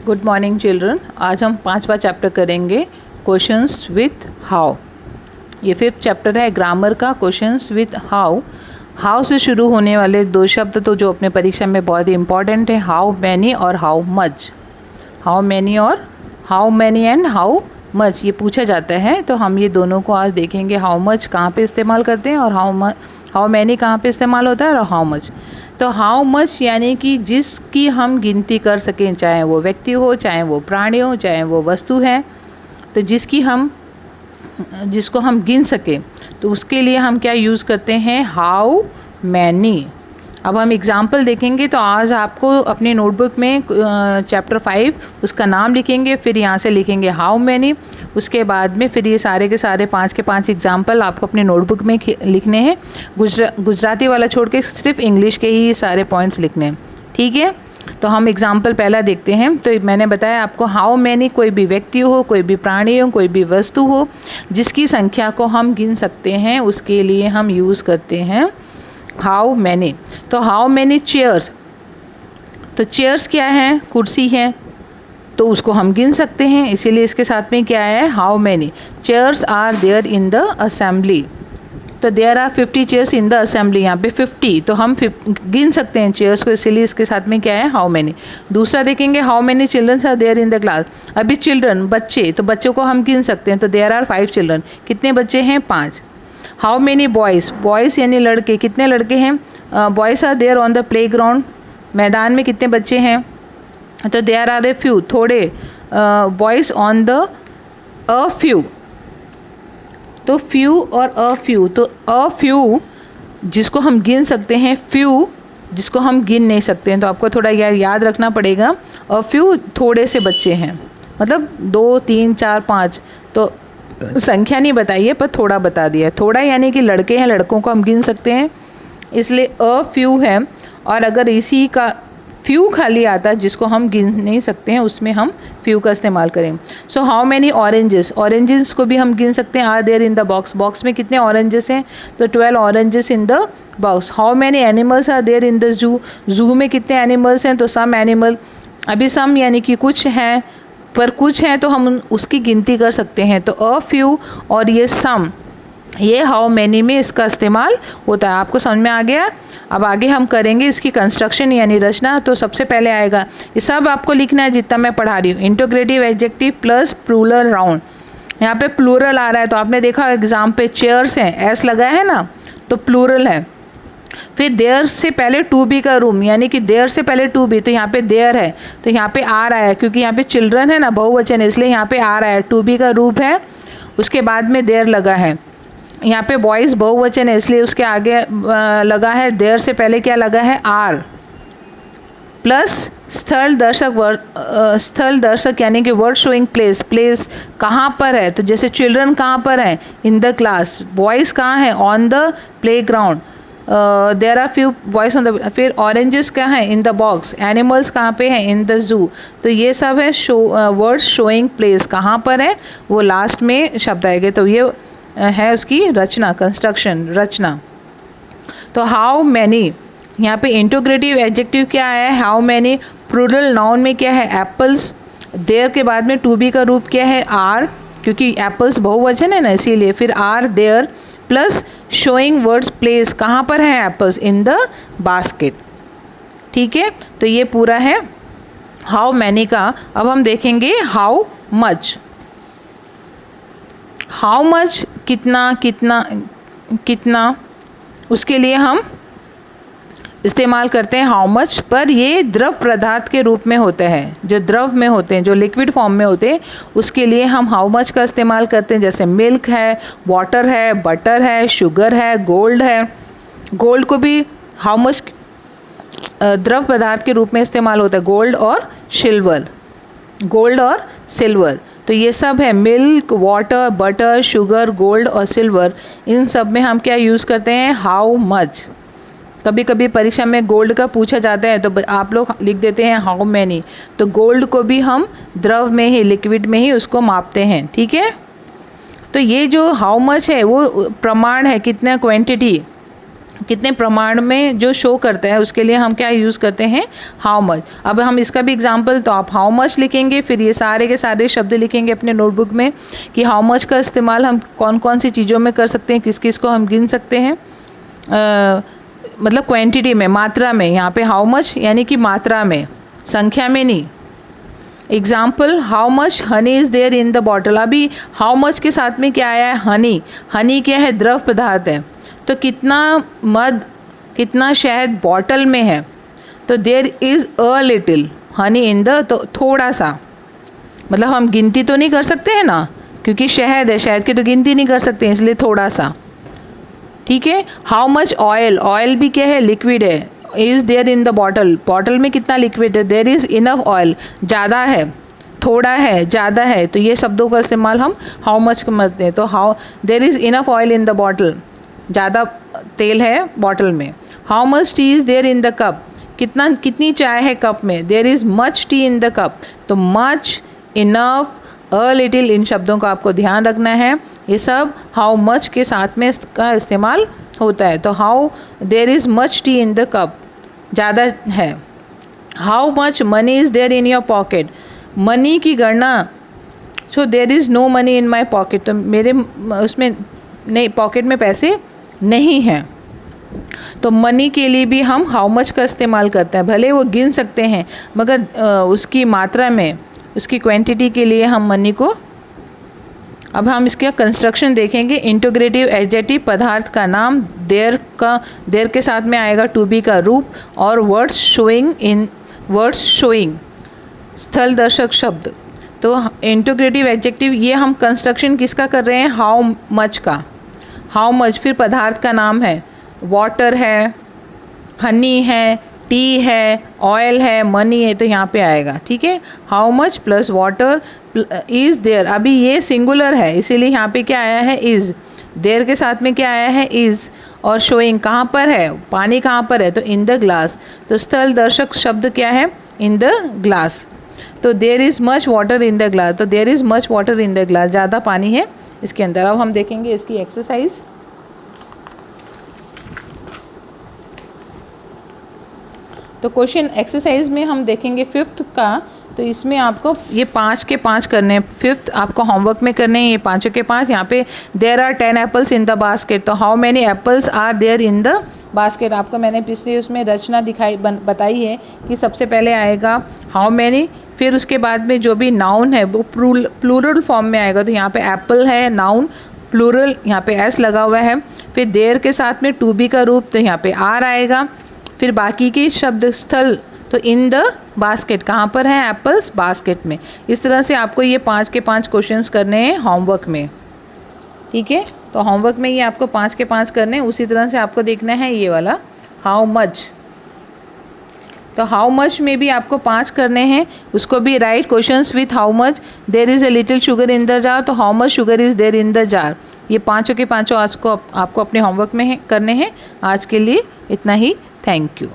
Good morning children. आज हम 5वां चैप्टर करेंगे क्वेश्चंस विथ हाउ। ये 5th चैप्टर है ग्रामर का, क्वेश्चंस विथ हाउ। हाउ से शुरू होने वाले दो शब्द तो जो अपने परीक्षा में बहुत ही इंपॉर्टेंट है, हाउ मैनी और हाउ मच। हाउ मैनी और how many and how much ये पूछा जाता है, तो हम ये दोनों को आज देखेंगे। हाउ मच कहाँ पे इस्तेमाल करते हैं और हाउ मैनी कहाँ पे इस्तेमाल होता है और हाउ मच। तो हाउ मच यानी कि जिसकी हम गिनती कर सकें, चाहे वो व्यक्ति हो, चाहे वो प्राणी हो, चाहे वो वस्तु है, तो जिसको हम गिन सकें, तो उसके लिए हम क्या यूज़ करते हैं, हाउ मैनी। अब हम एग्जाम्पल देखेंगे। तो आज आपको अपनी नोटबुक में चैप्टर 5 उसका नाम लिखेंगे, फिर यहाँ से लिखेंगे हाउ मैनी। उसके बाद में फिर ये सारे के सारे 5 के 5 एग्जाम्पल आपको अपने नोटबुक में लिखने हैं। गुजराती वाला छोड़ के सिर्फ इंग्लिश के ही सारे पॉइंट्स लिखने हैं, ठीक है। तो हम एग्जाम्पल पहला देखते हैं। तो मैंने बताया आपको हाउ मैनी कोई भी व्यक्ति हो, कोई भी प्राणी हो, कोई भी वस्तु हो, जिसकी संख्या को हम गिन सकते हैं, उसके लिए हम यूज़ करते हैं हाउ मैनी। तो हाउ मैनी चेयर्स, तो चेयर्स क्या है, कुर्सी है, तो उसको हम गिन सकते हैं, इसीलिए इसके साथ में क्या है, how many chairs are there in the assembly. तो there are 50 chairs in the assembly, यहाँ पे 50, तो हम गिन सकते हैं चेयर्स को, इसीलिए इसके साथ में क्या है, हाउ मैनी। दूसरा देखेंगे how many children are there in the class. अभी चिल्ड्रन बच्चे, तो बच्चों को हम गिन सकते हैं, तो देयर आर 5 चिल्ड्रन, कितने बच्चे हैं, 5। हाउ मैनी बॉयज़, बॉयज़ यानी लड़के, कितने लड़के हैं, boys are there on the playground, मैदान में कितने बच्चे हैं, तो देयर आर ए फ्यू, थोड़े boys on the a few. तो फ्यू और अ फ्यू, तो अ फ्यू जिसको हम गिन सकते हैं, फ्यू जिसको हम गिन नहीं सकते हैं। तो आपको थोड़ा याद रखना पड़ेगा, अ फ्यू थोड़े से बच्चे हैं, मतलब 2 3 4 5, तो संख्या नहीं बताइए पर थोड़ा बता दिया। थोड़ा यानी कि लड़के हैं, लड़कों को हम गिन सकते हैं, इसलिए अ फ्यू है। और अगर इसी का फ्यू खाली आता जिसको हम गिन नहीं सकते हैं, उसमें हम फ्यू का इस्तेमाल करें। So how many oranges, oranges को भी हम गिन सकते हैं, are there in the box, box में कितने ऑरेंजेस हैं, तो 12 oranges in the box. How many animals are there in the zoo, zoo में कितने एनिमल्स हैं, तो सम एनिमल। अभी सम यानी कि कुछ हैं, पर कुछ हैं तो हम उसकी गिनती कर सकते हैं। तो अ फ्यू और ये सम, ये हाउ मैनी में इसका इस्तेमाल होता है। आपको समझ में आ गया। अब आगे हम करेंगे इसकी कंस्ट्रक्शन यानी रचना। तो सबसे पहले आएगा, ये सब आपको लिखना है जितना मैं पढ़ा रही हूँ, integrative adjective plus plural round. यहाँ पे प्लूरल आ रहा है, तो आपने देखा एग्जाम पे चेयर्स हैं, एस लगा है ना, तो प्लूरल है। फिर देयर से पहले टू बी का रूम, यानी कि देयर से पहले टू बी, तो यहाँ पे देयर है, तो यहाँ पे आ रहा है, क्योंकि यहाँ पे चिल्ड्रन है ना, बहुवचन है, इसलिए यहाँ पे आ रहा है। टू बी का रूप है, उसके बाद में देयर लगा है। यहाँ पे बॉयज़ बहुवचन है, इसलिए उसके आगे लगा है, देयर से पहले क्या लगा है, आर। प्लस स्थल दर्शक यानी कि वर्ड शोइंग प्लेस, प्लेस कहाँ पर है, तो जैसे चिल्ड्रन कहाँ पर है, इन द क्लास। बॉयज़ कहाँ है, on the playground, there are few boys on the. फिर ऑरेंजेस क्या है, इन द बॉक्स। एनिमल्स कहाँ पे हैं, इन द जू। तो ये सब है वर्ड शोइंग प्लेस, कहाँ पर है, वो लास्ट में शब्द आएंगे। तो ये है उसकी रचना, कंस्ट्रक्शन, रचना। तो हाउ मैनी, यहाँ पे इंटीग्रेटिव एडजेक्टिव क्या है, हाउ मैनी। प्लूरल नाउन में क्या है, एप्पल्स। देयर के बाद में टू बी का रूप क्या है, आर, क्योंकि एप्पल्स बहुवचन है ना, इसीलिए। फिर are there plus showing words place, कहाँ पर है एप्पल्स, इन द बास्केट, ठीक है। तो ये पूरा है हाउ मैनी का। अब हम देखेंगे हाउ मच। हाउ मच कितना, कितना कितना, उसके लिए हम इस्तेमाल करते हैं हाउ मच। पर ये द्रव पदार्थ के रूप में होते हैं, जो द्रव में होते हैं, जो लिक्विड फॉर्म में होते हैं, उसके लिए हम हाउ मच का इस्तेमाल करते हैं। जैसे मिल्क है, वाटर है, बटर है, शुगर है, गोल्ड है। गोल्ड को भी हाउ मच द्रव पदार्थ के रूप में इस्तेमाल होता है, गोल्ड और सिल्वर, गोल्ड और सिल्वर। तो ये सब है, milk, water, butter, sugar, gold और सिल्वर, इन सब में हम क्या यूज़ करते हैं, हाउ मच। कभी कभी परीक्षा में गोल्ड का पूछा जाता है, तो आप लोग लिख देते हैं हाउ मैनी। तो गोल्ड को भी हम द्रव में ही, लिक्विड में ही उसको मापते हैं, ठीक है। तो ये जो हाउ मच है वो प्रमाण है, कितना, क्वांटिटी, कितने प्रमाण में जो शो करता है उसके लिए हम क्या यूज़ करते हैं, हाउ मच। अब हम इसका भी एग्जांपल, तो आप हाउ मच लिखेंगे, फिर ये सारे के सारे शब्द लिखेंगे अपने नोटबुक में कि हाउ मच का इस्तेमाल हम कौन कौन सी चीज़ों में कर सकते हैं, किस किस को हम गिन सकते हैं, मतलब क्वांटिटी में, मात्रा में। यहाँ पे हाउ मच यानी कि मात्रा में, संख्या में नहीं। Example, how much honey is there in the bottle. अभी हाउ मच के साथ में क्या आया है, हनी। हनी क्या है, द्रव पदार्थ है। तो कितना मध, कितना शहद बॉटल में है, तो there is a little honey in the, तो थोड़ा सा, मतलब हम गिनती तो नहीं कर सकते हैं ना, क्योंकि शहद है, शहद की तो गिनती नहीं कर सकते, इसलिए थोड़ा सा। ठीक है। हाउ मच ऑयल, ऑयल भी क्या है, लिक्विड है, is there in the bottle, bottle में कितना लिक्विड है, देयर इज़ इनफ ऑयल, ज़्यादा है, थोड़ा है, ज़्यादा है। तो ये शब्दों का इस्तेमाल हम हाउ मच करते हैं। तो how, there is enough oil in the bottle, ज़्यादा तेल है बॉटल में। How much tea is there in the cup, कितनी चाय है कप में, there is much tea in the cup. तो मच, इनफ, अ लिटिल, इन शब्दों का आपको ध्यान रखना है। ये सब हाउ मच के साथ में इसका इस्तेमाल होता है। तो how, there is much tea in the cup, ज़्यादा है। How much money is there in your pocket, money की गणना, so there is no money in my pocket, तो मेरे उसमें नहीं, पॉकेट में पैसे नहीं हैं। तो मनी के लिए भी हम हाउ मच का इस्तेमाल करते हैं। भले वो गिन सकते हैं, मगर उसकी मात्रा में, उसकी क्वांटिटी के लिए हम मनी को। अब हम इसका कंस्ट्रक्शन देखेंगे। इंटीग्रेटिव एडजेक्टिव, पदार्थ का नाम, देयर के साथ में आएगा टू बी का रूप, और वर्ड्स शोइंग, स्थल दर्शक शब्द। तो इंटीग्रेटिव एडजेक्टिव, ये हम कंस्ट्रक्शन किसका कर रहे हैं, हाउ मच का। हाउ मच, फिर पदार्थ का नाम है, वाटर है, हनी है, टी है, ऑयल है, मनी है, तो यहाँ पे आएगा। ठीक है। How much plus water is there, अभी ये सिंगुलर है इसीलिए यहाँ पे क्या आया है, इज़। देयर के साथ में क्या आया है, इज़। और शोइंग कहाँ पर है, पानी कहाँ पर है, तो इन द ग्लास। तो स्थल दर्शक शब्द क्या है, इन द ग्लास। तो there is much water in the glass, तो there is much water in the glass, ज़्यादा पानी है इसके अंदर। अब हम देखेंगे इसकी एक्सरसाइज। तो क्वेश्चन एक्सरसाइज में हम देखेंगे 5th का। तो इसमें आपको ये 5 के 5 करने हैं। 5th आपको होमवर्क में करने हैं ये 5 के 5। यहाँ पे there are 10 apples in the basket, तो how many apples are there in the basket. आपको मैंने पिछले उसमें रचना बताई है कि सबसे पहले आएगा हाउ मैनी, फिर उसके बाद में जो भी नाउन है वो प्लूरल फॉर्म में आएगा। तो यहाँ पे एप्पल है नाउन, प्लूरल, यहाँ पे एस लगा हुआ है। फिर देयर के साथ में टू बी का रूप, तो यहाँ पे आर आएगा। फिर बाकी के शब्द स्थल, तो इन द बास्केट, कहाँ पर है एप्पल्स, बास्केट में। इस तरह से आपको ये 5 के 5 क्वेश्चंस करने हैं होमवर्क में। ठीक है। तो होमवर्क में ये आपको 5 के 5 करने हैं। उसी तरह से आपको देखना है ये वाला हाउ मच। तो हाउ मच में भी आपको 5 करने हैं, उसको भी write questions with how much. There is a little sugar in the jar, तो how much sugar is there in the jar. ये 5 के 5 आज को आपको अपने होमवर्क में करने हैं। आज के लिए इतना ही। Thank you.